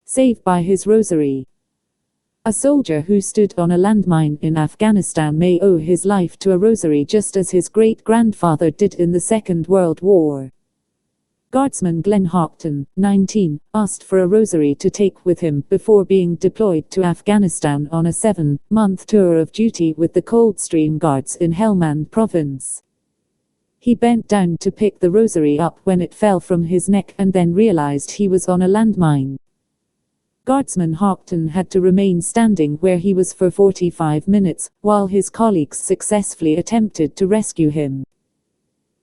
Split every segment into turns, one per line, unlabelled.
Saved by his rosary. A soldier who stood on a landmine in Afghanistan may owe his life to a rosary just as his great-grandfather did in the Second World War. Guardsman Glenn Houghton, 19, asked for a rosary to take with him before being deployed to Afghanistan on a 7-month tour of duty with the Coldstream Guards in Helmand Province. He bent down to pick the rosary up when it fell from his neck and then realized he was on a landmine. Guardsman Houghton had to remain standing where he was for 45 minutes, while his colleagues successfully attempted to rescue him.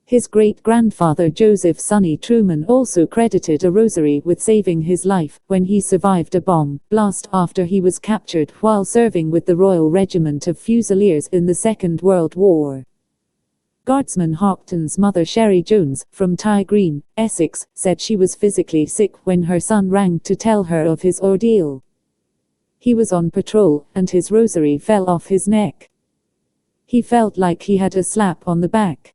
His great-grandfather Joseph Sonny Truman also credited a rosary with saving his life when he survived a bomb blast after he was captured while serving with the Royal Regiment of Fusiliers in the Second World War. Guardsman Houghton's mother Sherry Jones, from Tye Green, Essex, said she was physically sick when her son rang to tell her of his ordeal. He was on patrol, and his rosary fell off his neck. He felt like he had a slap on the back.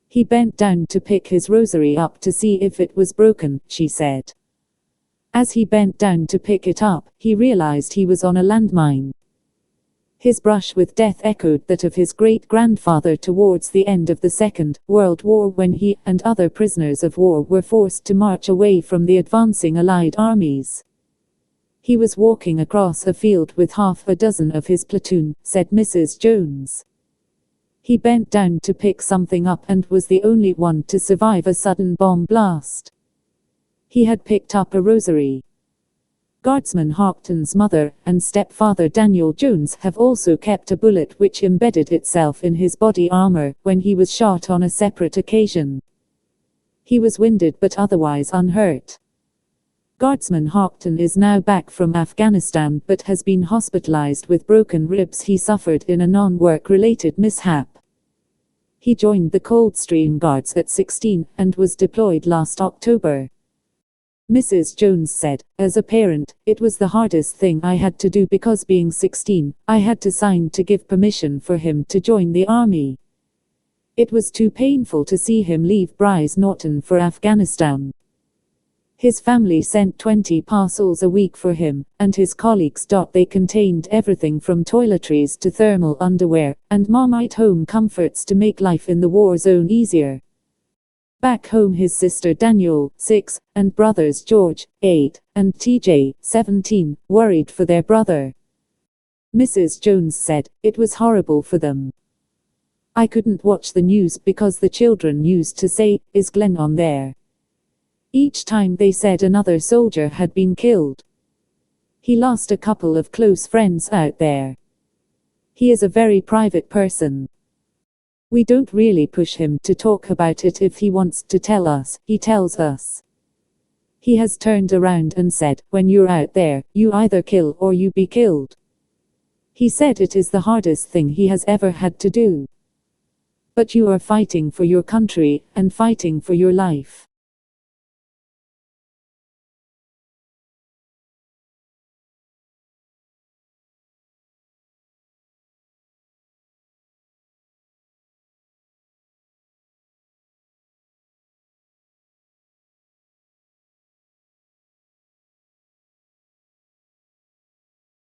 He bent down to pick his rosary up to see if it was broken, she said. As he bent down to pick it up, he realized he was on a landmine. His brush with death echoed that of his great-grandfather towards the end of the Second World War when he and other prisoners of war were forced to march away from the advancing Allied armies. He was walking across a field with half a dozen of his platoon, said Mrs. Jones. He bent down to pick something up and was the only one to survive a sudden bomb blast. He had picked up a rosary. Guardsman Houghton's mother and stepfather Daniel Jones have also kept a bullet which embedded itself in his body armor when he was shot on a separate occasion. He was winded but otherwise unhurt. Guardsman Houghton is now back from Afghanistan but has been hospitalized with broken ribs he suffered in a non-work-related mishap. He joined the Coldstream Guards at 16 and was deployed last October. Mrs. Jones said, "As a parent, it was the hardest thing I had to do because being 16, I had to sign to give permission for him to join the army. It was too painful to see him leave Brize Norton for Afghanistan." His family sent 20 parcels a week for him, and his colleagues. They contained everything from toiletries to thermal underwear, and Marmite home comforts to make life in the war zone easier. Back home his sister Daniel, 6, and brothers George, 8, and TJ, 17, worried for their brother. Mrs. Jones said, "It was horrible for them. I couldn't watch the news because the children used to say, 'Is Glenn on there?' Each time they said another soldier had been killed. He lost a couple of close friends out there. He is a very private person. We don't really push him to talk about it if he wants to tell us, he tells us. He has turned around and said, 'When you're out there, you either kill or you be killed.' He said it is the hardest thing he has ever had to do. But you are fighting for your country, and fighting for your life."